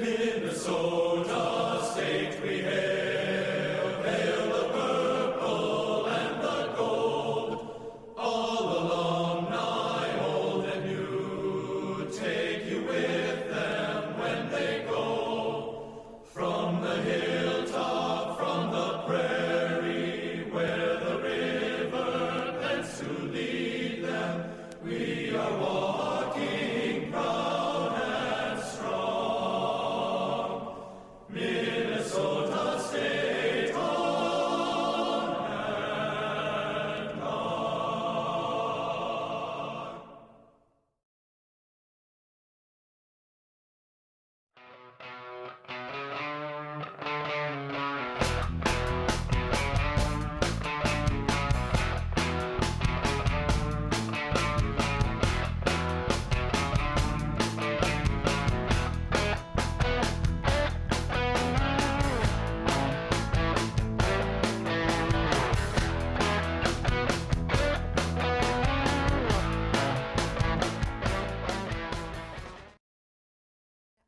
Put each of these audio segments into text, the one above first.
Minnesota state we hail, hail the purple and the gold. All alumni, old and new, take you with them when they go. From the hilltop, from the prairie, where the river bends to lead them, we are walking proud and strong. Minnesota State on and on.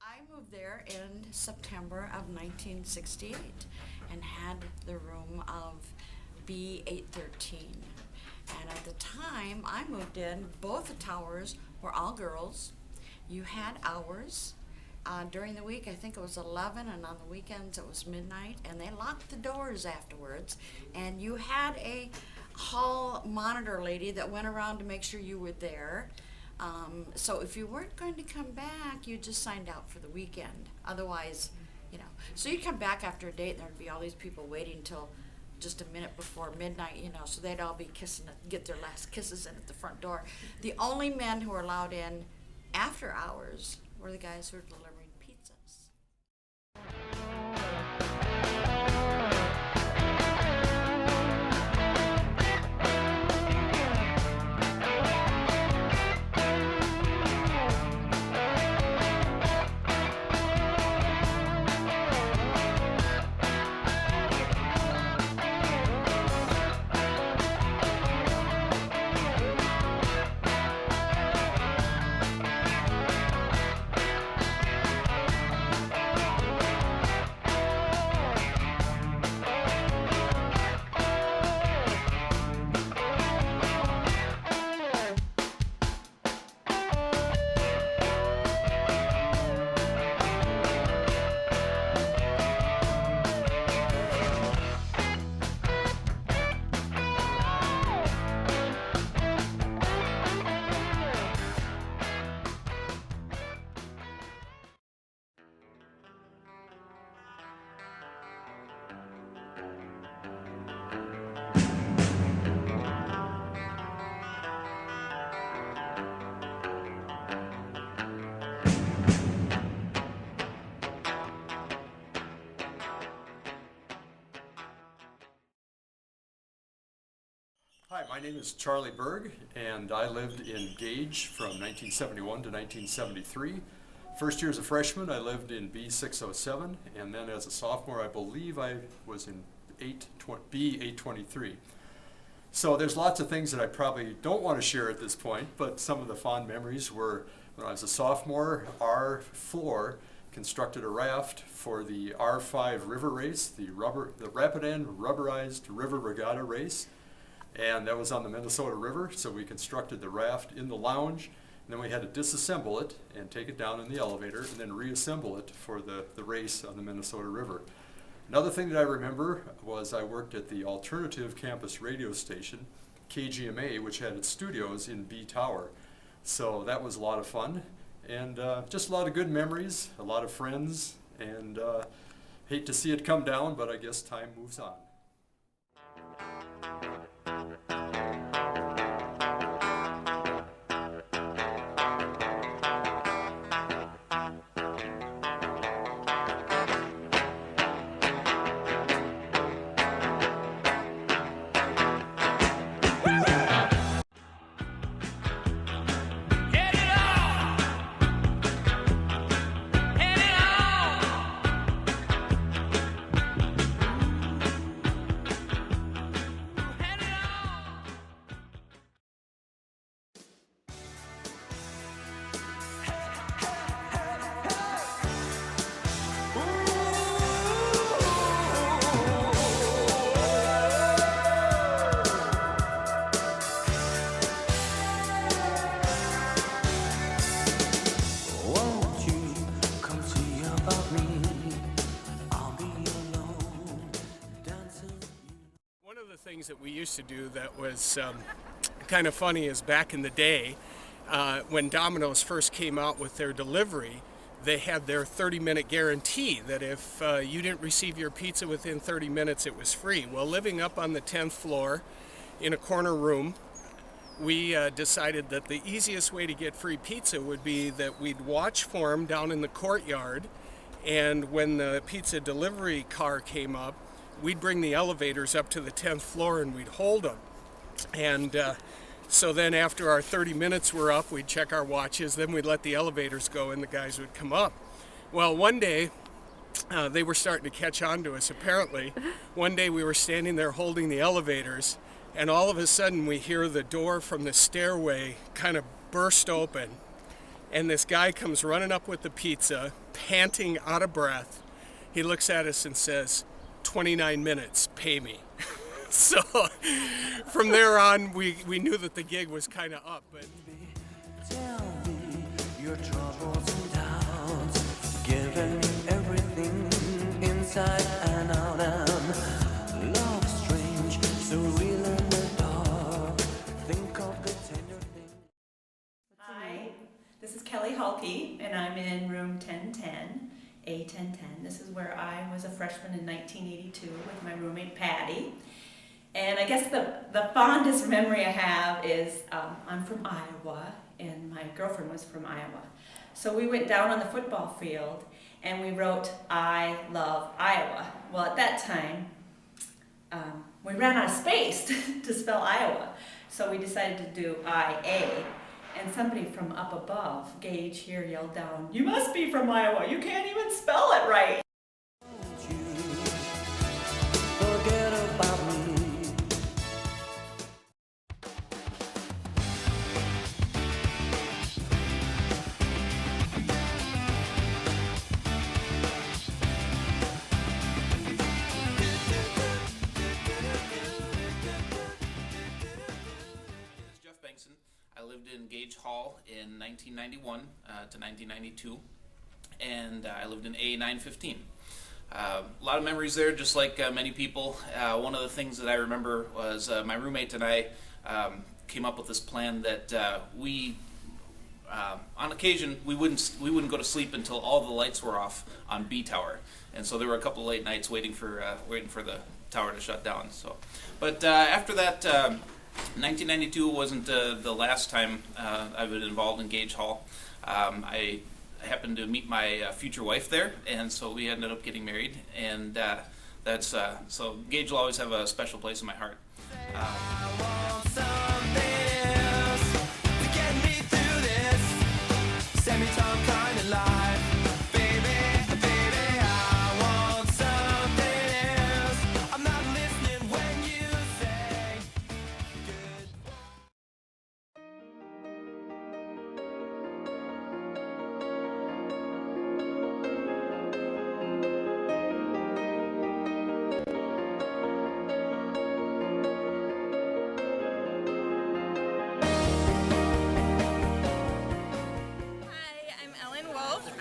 I moved there in September of 1968 and had the room of B813. And at the time I moved in, both the towers were all girls. You had hours. During the week, I think it was 11, and on the weekends it was midnight, and they locked the doors afterwards. And you had a hall monitor lady that went around to make sure you were there. So if you weren't going to come back, you just signed out for the weekend. Otherwise, so you'd come back after a date and there'd be all these people waiting till just a minute before midnight, so they'd all be kissing, get their last kisses in at the front door. The only men who were allowed in after hours were the guys who were delivering pizzas. Hi, my name is Charlie Berg, and I lived in Gage from 1971 to 1973. First year as a freshman, I lived in B607, and then as a sophomore, I believe I was in B823. So there's lots of things that I probably don't want to share at this point, but some of the fond memories were when I was a sophomore, our floor constructed a raft for the R5 river race, the Rapidan rubberized river regatta race. And that was on the Minnesota River, so we constructed the raft in the lounge, and then we had to disassemble it and take it down in the elevator and then reassemble it for the race on the Minnesota River. Another thing that I remember was I worked at the alternative campus radio station, KGMA, which had its studios in B Tower. So that was a lot of fun, and just a lot of good memories, a lot of friends, and hate to see it come down, but I guess time moves on. the things that we used to do that was kind of funny is back in the day, when Domino's first came out with their delivery, they had their 30-minute guarantee that if you didn't receive your pizza within 30 minutes, it was free. Well, living up on the 10th floor in a corner room, we decided that the easiest way to get free pizza would be that we'd watch for them down in the courtyard, and when the pizza delivery car came up, we'd bring the elevators up to the 10th floor and we'd hold them. And so then after our 30 minutes were up, we'd check our watches, then we'd let the elevators go and the guys would come up. Well, one day, they were starting to catch on to us apparently. One day we were standing there holding the elevators, and all of a sudden we hear the door from the stairway kind of burst open, and this guy comes running up with the pizza, panting, out of breath. He looks at us and says, 29 minutes, pay me. So from there on, we knew that the gig was kind of up. But tell me your troubles and doubts, giving me everything inside and out, and love strange, so real in the dark. Think of the tender things. Hi, this is Kelly Halke, and I'm in room 1010, A1010. This is where I was a freshman in 1982 with my roommate Patty. And I guess the fondest memory I have is I'm from Iowa, and my girlfriend was from Iowa. So we went down on the football field, and we wrote, I love Iowa. Well, at that time, we ran out of space to spell Iowa. So we decided to do IA. And somebody from up above, Gage here, yelled down, "You must be from Iowa. You can't even spell it right." Don't you forget about me. I lived in Gage Hall in 1991 to 1992, and I lived in A915. A lot of memories there, just like many people. One of the things that I remember was my roommate and I came up with this plan that we, on occasion, we wouldn't go to sleep until all the lights were off on B Tower, and so there were a couple of late nights waiting for the tower to shut down. So, but after that. 1992 wasn't the last time I've been involved in Gage Hall. I happened to meet my future wife there, and so we ended up getting married, and that's so Gage will always have a special place in my heart. I want something else to get me through this semi-time kind of life, baby, baby. I want something else. I'm not listening when you say goodbye.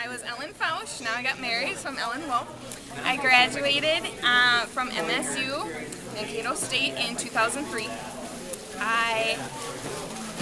I was Ellen Fausch, now I got married, so I'm Ellen Wolf. I graduated from MSU, Mankato State, in 2003. I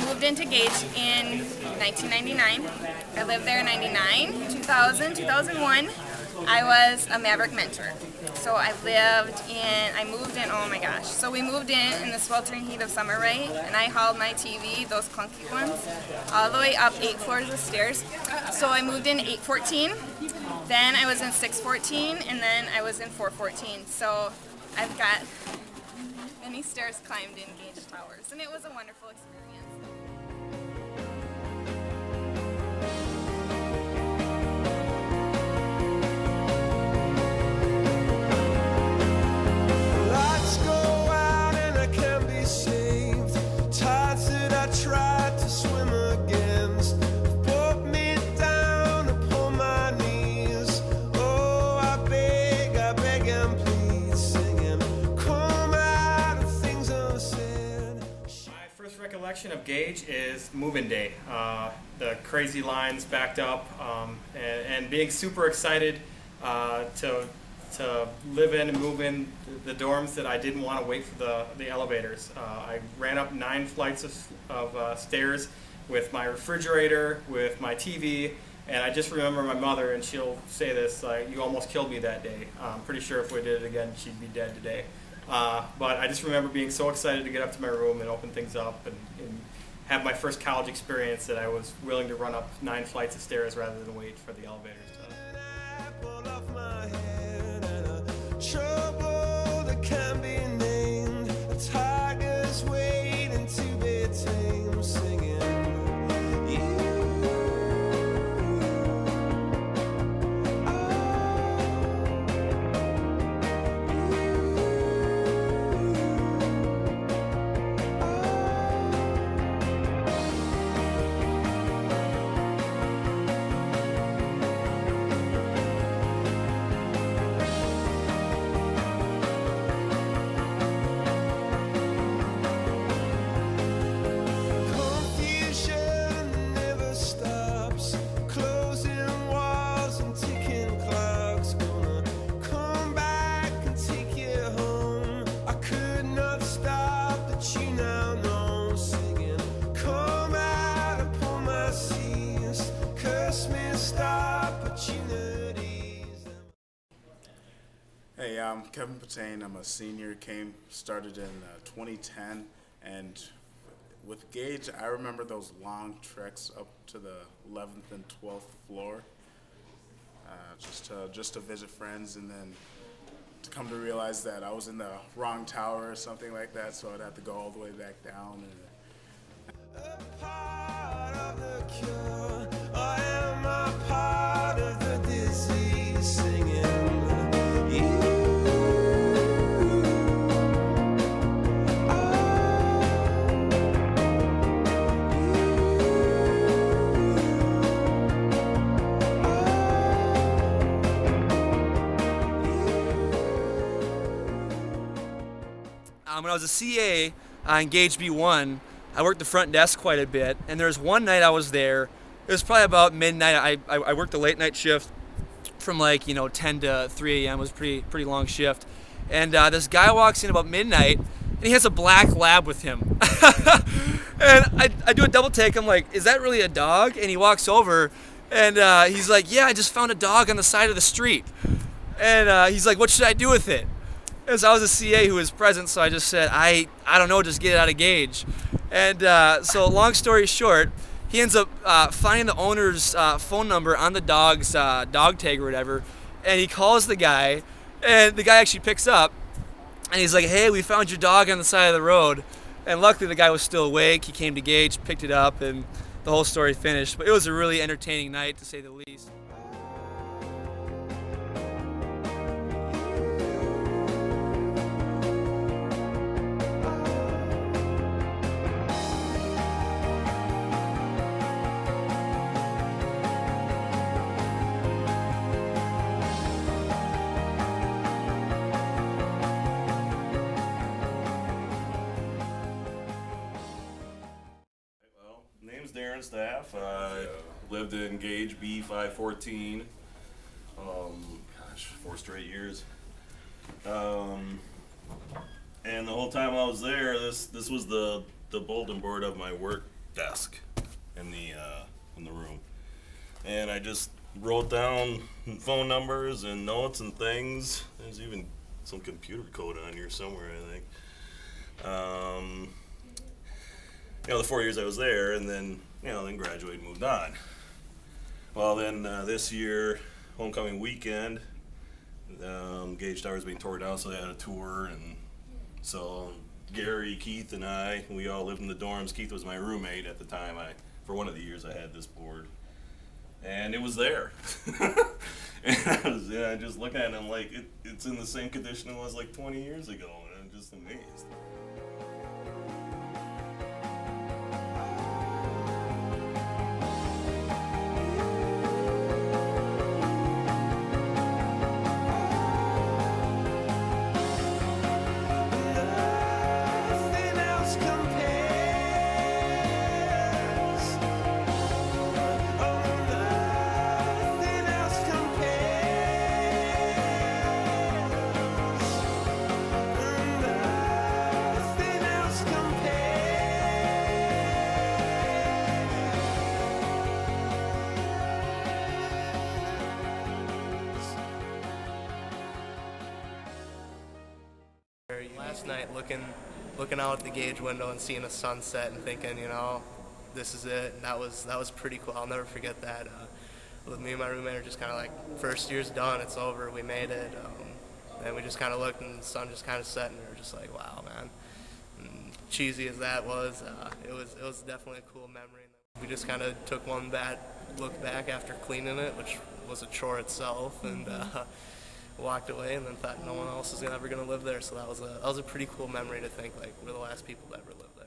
moved into Gage in 1999. I lived there in 99, 2000, 2001. I was a Maverick mentor. So I moved in, oh my gosh. So we moved in the sweltering heat of summer, right? And I hauled my TV, those clunky ones, all the way up 8 floors of stairs. So I moved in 814, then I was in 614, and then I was in 414. So I've got many stairs climbed in Gage Towers, and it was a wonderful experience. Lights go out and I can't be saved. Tides that I tried to swim against brought me down upon my knees. Oh, I beg and plead, singing, come out of things unsaid. My first recollection of Gage is move-in day. The crazy lines backed up, and being super excited to to live in and move in the dorms that I didn't want to wait for the elevators. I ran up 9 flights of stairs with my refrigerator, with my TV, and I just remember my mother, and she'll say this, you almost killed me that day. I'm pretty sure if we did it again, she'd be dead today. But I just remember being so excited to get up to my room and open things up and have my first college experience that I was willing to run up 9 flights of stairs rather than wait for the elevators to. Trouble that can be named. A tiger's waiting to be tamed, singing. Hey, I'm Kevin Patain. I'm a senior. Started in 2010, and with Gage, I remember those long treks up to the 11th and 12th floor, just to visit friends, and then to come to realize that I was in the wrong tower or something like that, so I'd have to go all the way back down. A part of the cure, I am a part of the disease, singing. When I was a CA on Gage B1, I worked the front desk quite a bit, and there was one night I was there. It was probably about midnight. I worked the late night shift from 10 to 3 a.m. It was a pretty long shift. And this guy walks in about midnight, and he has a black lab with him. And I do a double take. I'm like, is that really a dog? And he walks over, and he's like, yeah, I just found a dog on the side of the street. And he's like, what should I do with it? And so I was a CA who was present, so I just said, I don't know, just get it out of Gage. And so long story short, he ends up finding the owner's phone number on the dog's dog tag or whatever, and he calls the guy, and the guy actually picks up, and he's like, hey, we found your dog on the side of the road. And luckily the guy was still awake. He came to Gage, picked it up, and the whole story finished. But it was a really entertaining night, to say the least. Staff. I lived in Gage B514. 4 straight years. And the whole time I was there, this was the bulletin board of my work desk in the room, and I just wrote down phone numbers and notes and things. There's even some computer code on here somewhere, I think. The 4 years I was there, and then then graduated and moved on. Well, then this year, homecoming weekend, Gage Tower was being torn down, so they had a tour, and so Gary, Keith, and we all lived in the dorms. Keith was my roommate at the time. For one of the years I had this board, and it was there. And I was just looking at it, and I'm like, it's in the same condition it was like 20 years ago, and I'm just amazed. night, looking out at the Gage window and seeing a sunset and thinking, this is it. And that was pretty cool. I'll never forget that. With me and my roommate are just kind of like, first year's done, it's over, we made it. And we just kind of looked and the sun just kind of set and we were just like, wow, man. And cheesy as that was, it was definitely a cool memory. We just kind of took one bad look back after cleaning it, which was a chore itself, and walked away and then thought no one else is ever going to live there. So that was a pretty cool memory to think, like, we're the last people to ever live there.